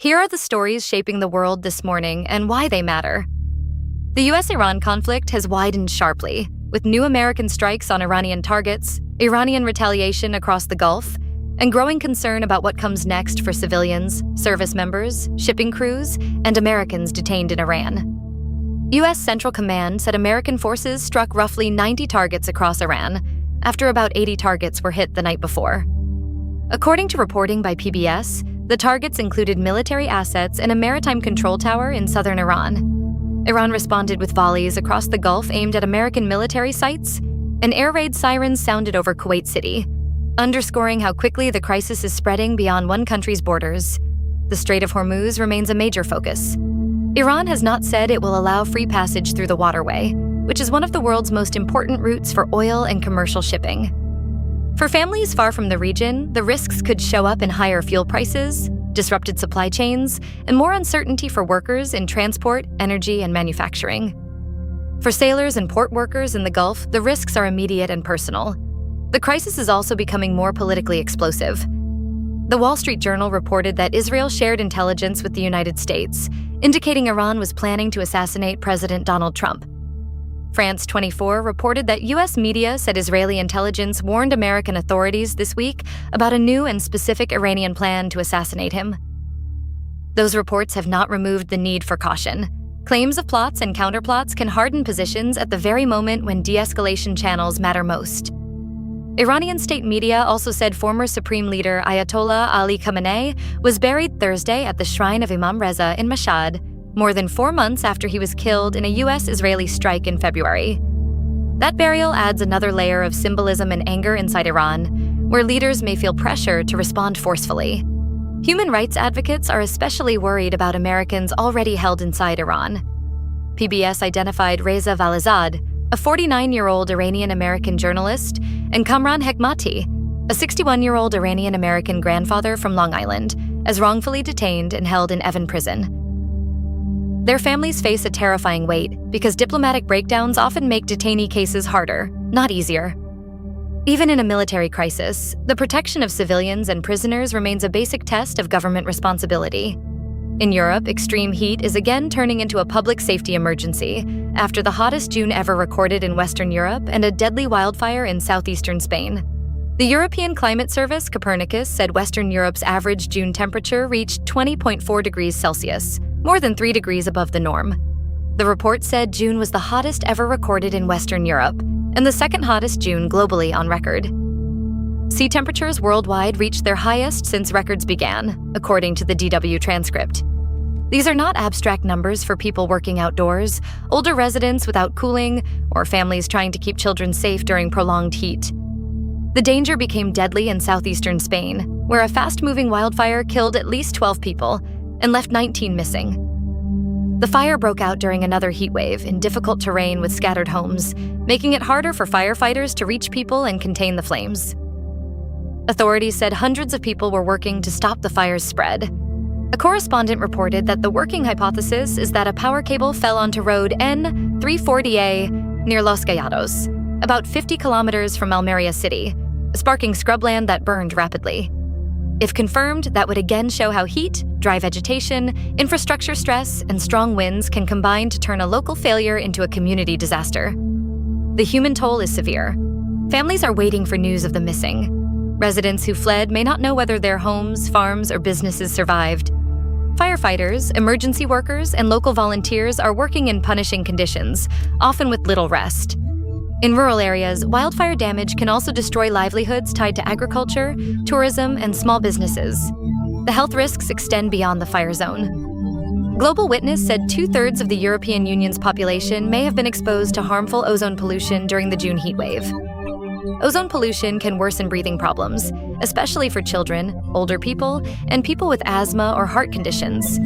Here are the stories shaping the world this morning and why they matter. The U.S. Iran conflict has widened sharply, with new American strikes on Iranian targets, Iranian retaliation across the Gulf, and growing concern about what comes next for civilians, service members, shipping crews, and Americans detained in Iran. U.S. Central Command said American forces struck roughly 90 targets across Iran, after about 80 targets were hit the night before. According to reporting by PBS, the targets included military assets and a maritime control tower in southern Iran. Iran responded with volleys across the Gulf aimed at American military sites, and air raid sirens sounded over Kuwait City, underscoring how quickly the crisis is spreading beyond one country's borders. The Strait of Hormuz remains a major focus. Iran has not said it will allow free passage through the waterway, which is one of the world's most important routes for oil and commercial shipping. For families far from the region, the risks could show up in higher fuel prices, disrupted supply chains, and more uncertainty for workers in transport, energy, and manufacturing. For sailors and port workers in the Gulf, the risks are immediate and personal. The crisis is also becoming more politically explosive. The Wall Street Journal reported that Israel shared intelligence with the United States, indicating Iran was planning to assassinate President Donald Trump. France 24 reported that U.S. media said Israeli intelligence warned American authorities this week about a new and specific Iranian plan to assassinate him. Those reports have not removed the need for caution. Claims of plots and counterplots can harden positions at the very moment when de-escalation channels matter most. Iranian state media also said former Supreme Leader Ayatollah Ali Khamenei was buried Thursday at the shrine of Imam Reza in Mashhad, more than 4 months after he was killed in a U.S.-Israeli strike in February. That burial adds another layer of symbolism and anger inside Iran, where leaders may feel pressure to respond forcefully. Human rights advocates are especially worried about Americans already held inside Iran. PBS identified Reza Valazad, a 49-year-old Iranian-American journalist, and Kamran Hekmati, a 61-year-old Iranian-American grandfather from Long Island, as wrongfully detained and held in Evin prison. Their families face a terrifying weight because diplomatic breakdowns often make detainee cases harder, not easier. Even in a military crisis, the protection of civilians and prisoners remains a basic test of government responsibility. In Europe, extreme heat is again turning into a public safety emergency after the hottest June ever recorded in Western Europe and a deadly wildfire in southeastern Spain. The European Climate Service, Copernicus, said Western Europe's average June temperature reached 20.4 degrees Celsius, more than 3 degrees above the norm. The report said June was the hottest ever recorded in Western Europe and the second hottest June globally on record. Sea temperatures worldwide reached their highest since records began, according to the DW transcript. These are not abstract numbers for people working outdoors, older residents without cooling, or families trying to keep children safe during prolonged heat. The danger became deadly in southeastern Spain, where a fast-moving wildfire killed at least 12 people and left 19 missing. The fire broke out during another heatwave in difficult terrain with scattered homes, making it harder for firefighters to reach people and contain the flames. Authorities said hundreds of people were working to stop the fire's spread. A correspondent reported that the working hypothesis is that a power cable fell onto road N340A near Los Gallados, about 50 kilometers from Almeria City, sparking scrubland that burned rapidly. If confirmed, that would again show how heat, dry vegetation, infrastructure stress, and strong winds can combine to turn a local failure into a community disaster. The human toll is severe. Families are waiting for news of the missing. Residents who fled may not know whether their homes, farms, or businesses survived. Firefighters, emergency workers, and local volunteers are working in punishing conditions, often with little rest. In rural areas, wildfire damage can also destroy livelihoods tied to agriculture, tourism, and small businesses. The health risks extend beyond the fire zone. Global Witness said 2/3 of the European Union's population may have been exposed to harmful ozone pollution during the June heatwave. Ozone pollution can worsen breathing problems, especially for children, older people, and people with asthma or heart conditions.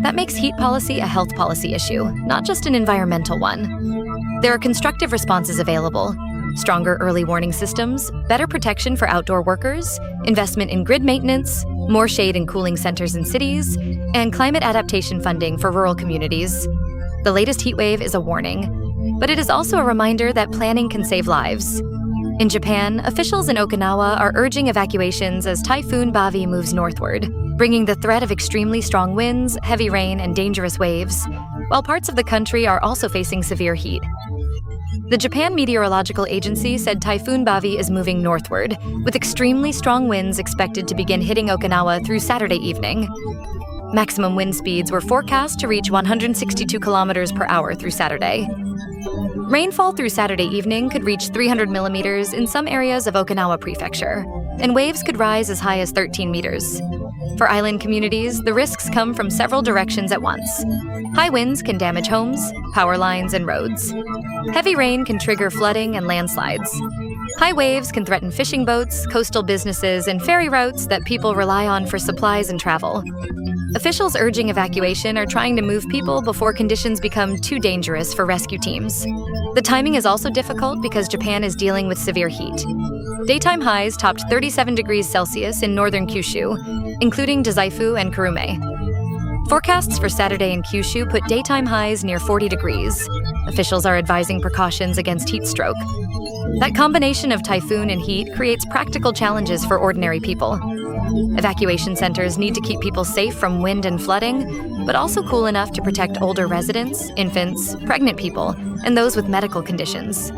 That makes heat policy a health policy issue, not just an environmental one. There are constructive responses available: stronger early warning systems, better protection for outdoor workers, investment in grid maintenance, more shade and cooling centers in cities, and climate adaptation funding for rural communities. The latest heatwave is a warning, but it is also a reminder that planning can save lives. In Japan, officials in Okinawa are urging evacuations as Typhoon Bavi moves northward, bringing the threat of extremely strong winds, heavy rain, and dangerous waves, while parts of the country are also facing severe heat. The Japan Meteorological Agency said Typhoon Bavi is moving northward, with extremely strong winds expected to begin hitting Okinawa through Saturday evening. Maximum wind speeds were forecast to reach 162 kilometers per hour through Saturday. Rainfall through Saturday evening could reach 300 millimeters in some areas of Okinawa Prefecture, and waves could rise as high as 13 meters. For island communities, the risks come from several directions at once. High winds can damage homes, power lines, and roads. Heavy rain can trigger flooding and landslides. High waves can threaten fishing boats, coastal businesses, and ferry routes that people rely on for supplies and travel. Officials urging evacuation are trying to move people before conditions become too dangerous for rescue teams. The timing is also difficult because Japan is dealing with severe heat. Daytime highs topped 37 degrees Celsius in northern Kyushu, including Dazaifu and Kurume. Forecasts for Saturday in Kyushu put daytime highs near 40 degrees. Officials are advising precautions against heat stroke. That combination of typhoon and heat creates practical challenges for ordinary people. Evacuation centers need to keep people safe from wind and flooding, but also cool enough to protect older residents, infants, pregnant people, and those with medical conditions.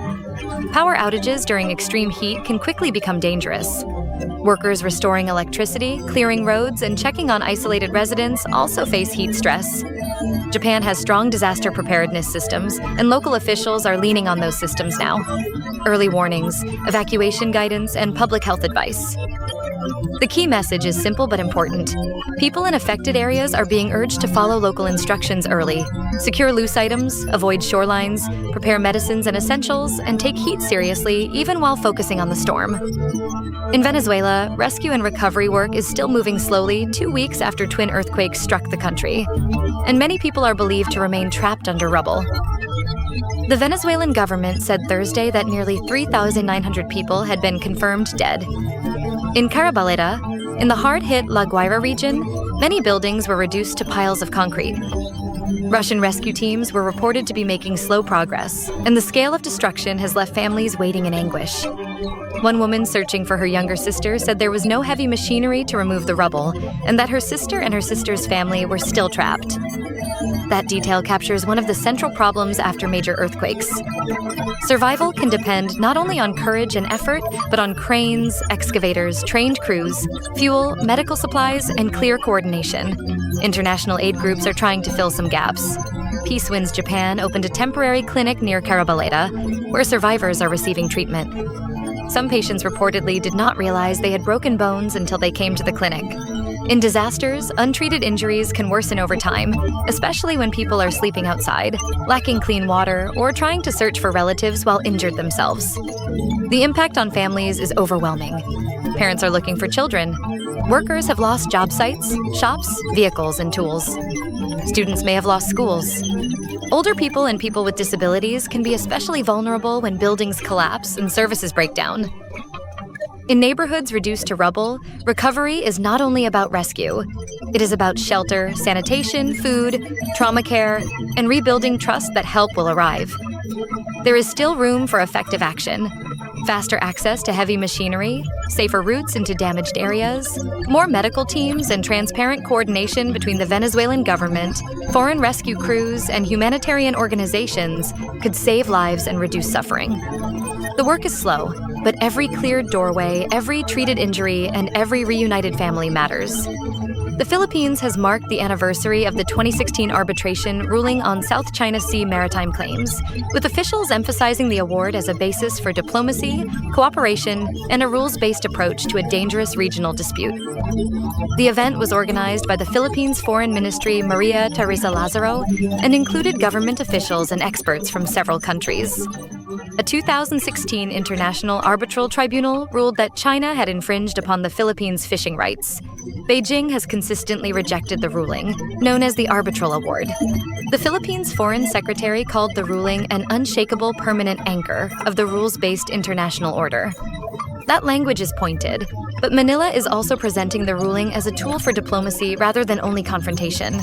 Power outages during extreme heat can quickly become dangerous. Workers restoring electricity, clearing roads, and checking on isolated residents also face heat stress. Japan has strong disaster preparedness systems, and local officials are leaning on those systems now. Early warnings, evacuation guidance, and public health advice. The key message is simple but important. People in affected areas are being urged to follow local instructions early, secure loose items, avoid shorelines, prepare medicines and essentials, and take heat seriously even while focusing on the storm. In Venezuela, rescue and recovery work is still moving slowly 2 weeks after twin earthquakes struck the country, and many people are believed to remain trapped under rubble. The Venezuelan government said Thursday that nearly 3,900 people had been confirmed dead. In Carabaleta, in the hard-hit La Guaira region, many buildings were reduced to piles of concrete. Russian rescue teams were reported to be making slow progress, and the scale of destruction has left families waiting in anguish. One woman searching for her younger sister said there was no heavy machinery to remove the rubble, and that her sister and her sister's family were still trapped. That detail captures one of the central problems after major earthquakes. Survival can depend not only on courage and effort, but on cranes, excavators, trained crews, fuel, medical supplies, and clear coordination. International aid groups are trying to fill some gaps. Peace Winds Japan opened a temporary clinic near Carabaleta, where survivors are receiving treatment. Some patients reportedly did not realize they had broken bones until they came to the clinic. In disasters, untreated injuries can worsen over time, especially when people are sleeping outside, lacking clean water, or trying to search for relatives while injured themselves. The impact on families is overwhelming. Parents are looking for children. Workers have lost job sites, shops, vehicles, and tools. Students may have lost schools. Older people and people with disabilities can be especially vulnerable when buildings collapse and services break down. In neighborhoods reduced to rubble, recovery is not only about rescue. It is about shelter, sanitation, food, trauma care, and rebuilding trust that help will arrive. There is still room for effective action. Faster access to heavy machinery, safer routes into damaged areas, more medical teams, and transparent coordination between the Venezuelan government, foreign rescue crews, and humanitarian organizations could save lives and reduce suffering. The work is slow, but every cleared doorway, every treated injury, and every reunited family matters. The Philippines has marked the anniversary of the 2016 arbitration ruling on South China Sea maritime claims, with officials emphasizing the award as a basis for diplomacy, cooperation, and a rules-based approach to a dangerous regional dispute. The event was organized by the Philippines Foreign Ministry Maria Teresa Lazaro and included government officials and experts from several countries. A 2016 International Arbitral Tribunal ruled that China had infringed upon the Philippines' fishing rights. Beijing has consistently rejected the ruling, known as the Arbitral Award. The Philippines' Foreign Secretary called the ruling an unshakable permanent anchor of the rules-based international order. That language is pointed, but Manila is also presenting the ruling as a tool for diplomacy rather than only confrontation.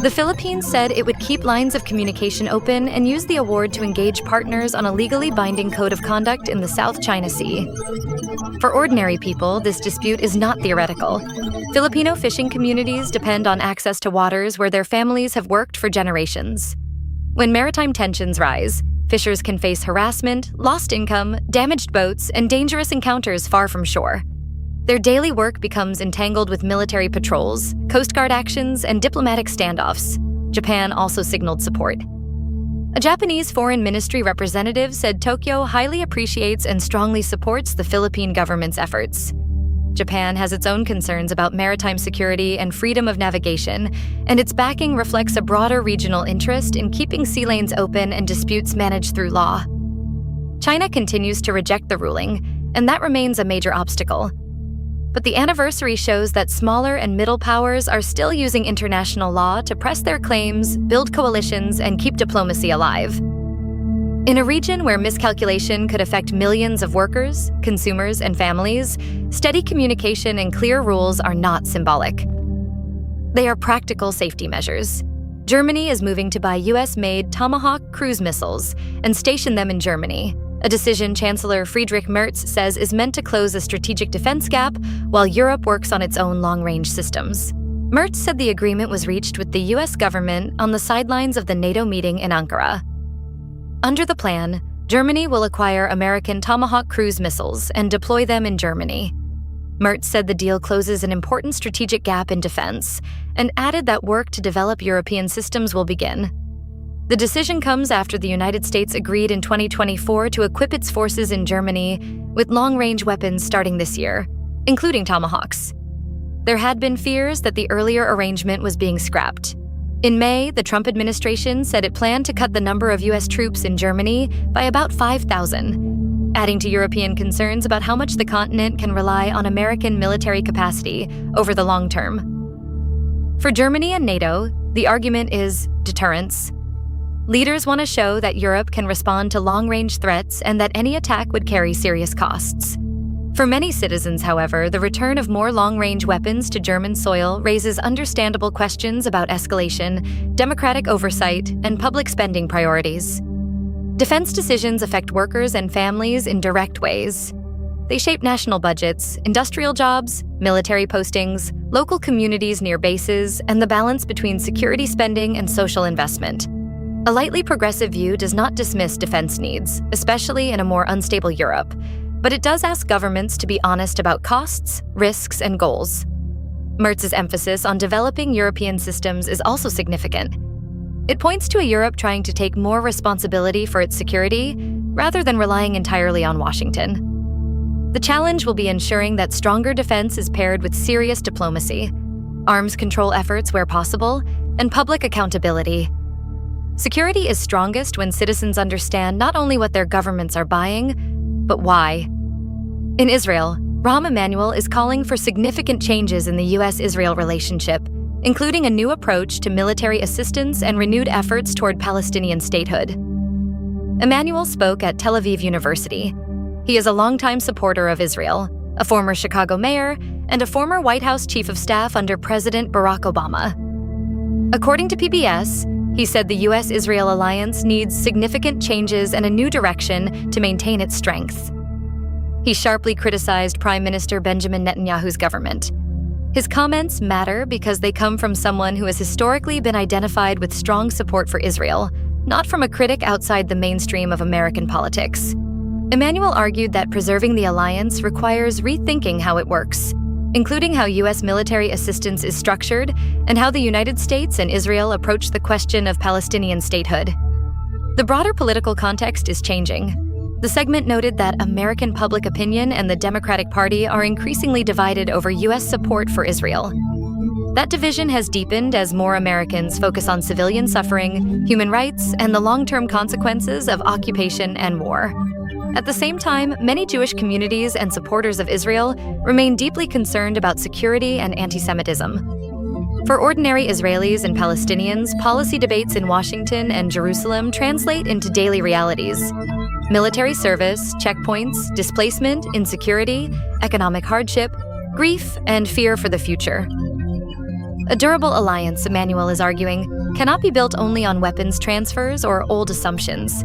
The Philippines said it would keep lines of communication open and use the award to engage partners on a legally binding code of conduct in the South China Sea. For ordinary people, this dispute is not theoretical. Filipino fishing communities depend on access to waters where their families have worked for generations. When maritime tensions rise, fishers can face harassment, lost income, damaged boats, and dangerous encounters far from shore. Their daily work becomes entangled with military patrols, Coast Guard actions, and diplomatic standoffs. Japan also signaled support. A Japanese foreign ministry representative said Tokyo highly appreciates and strongly supports the Philippine government's efforts. Japan has its own concerns about maritime security and freedom of navigation, and its backing reflects a broader regional interest in keeping sea lanes open and disputes managed through law. China continues to reject the ruling, and that remains a major obstacle. But the anniversary shows that smaller and middle powers are still using international law to press their claims, build coalitions, and keep diplomacy alive. In a region where miscalculation could affect millions of workers, consumers, and families, steady communication and clear rules are not symbolic. They are practical safety measures. Germany is moving to buy U.S.-made Tomahawk cruise missiles and station them in Germany, a decision Chancellor Friedrich Merz says is meant to close a strategic defense gap while Europe works on its own long-range systems. Merz said the agreement was reached with the U.S. government on the sidelines of the NATO meeting in Ankara. Under the plan, Germany will acquire American Tomahawk cruise missiles and deploy them in Germany. Merz said the deal closes an important strategic gap in defense and added that work to develop European systems will begin. The decision comes after the United States agreed in 2024 to equip its forces in Germany with long-range weapons starting this year, including Tomahawks. There had been fears that the earlier arrangement was being scrapped. In May, the Trump administration said it planned to cut the number of U.S. troops in Germany by about 5,000, adding to European concerns about how much the continent can rely on American military capacity over the long term. For Germany and NATO, the argument is deterrence. Leaders want to show that Europe can respond to long-range threats and that any attack would carry serious costs. For many citizens, however, the return of more long-range weapons to German soil raises understandable questions about escalation, democratic oversight, and public spending priorities. Defense decisions affect workers and families in direct ways. They shape national budgets, industrial jobs, military postings, local communities near bases, and the balance between security spending and social investment. A lightly progressive view does not dismiss defense needs, especially in a more unstable Europe, but it does ask governments to be honest about costs, risks, and goals. Merz's emphasis on developing European systems is also significant. It points to a Europe trying to take more responsibility for its security rather than relying entirely on Washington. The challenge will be ensuring that stronger defense is paired with serious diplomacy, arms control efforts where possible, and public accountability. Security is strongest when citizens understand not only what their governments are buying, but why. In Israel, Rahm Emanuel is calling for significant changes in the U.S.-Israel relationship, including a new approach to military assistance and renewed efforts toward Palestinian statehood. Emanuel spoke at Tel Aviv University. He is a longtime supporter of Israel, a former Chicago mayor, and a former White House chief of staff under President Barack Obama. According to PBS, he said the U.S.-Israel alliance needs significant changes and a new direction to maintain its strength. He sharply criticized Prime Minister Benjamin Netanyahu's government. His comments matter because they come from someone who has historically been identified with strong support for Israel, not from a critic outside the mainstream of American politics. Emanuel argued that preserving the alliance requires rethinking how it works, including how U.S. military assistance is structured and how the United States and Israel approach the question of Palestinian statehood. The broader political context is changing. The segment noted that American public opinion and the Democratic Party are increasingly divided over U.S. support for Israel. That division has deepened as more Americans focus on civilian suffering, human rights, and the long-term consequences of occupation and war. At the same time, many Jewish communities and supporters of Israel remain deeply concerned about security and anti-Semitism. For ordinary Israelis and Palestinians, policy debates in Washington and Jerusalem translate into daily realities. Military service, checkpoints, displacement, insecurity, economic hardship, grief, and fear for the future. A durable alliance, Emanuel is arguing, cannot be built only on weapons transfers or old assumptions.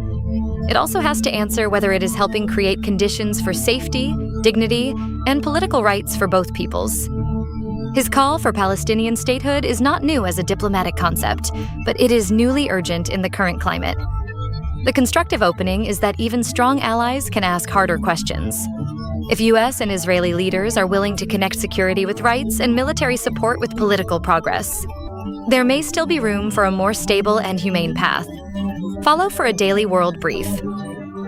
It also has to answer whether it is helping create conditions for safety, dignity, and political rights for both peoples. His call for Palestinian statehood is not new as a diplomatic concept, but it is newly urgent in the current climate. The constructive opening is that even strong allies can ask harder questions. If U.S. and Israeli leaders are willing to connect security with rights and military support with political progress, there may still be room for a more stable and humane path. Follow for a daily world brief.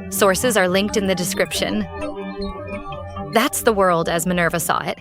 Sources are linked in the description. That's the world as Minerva saw it.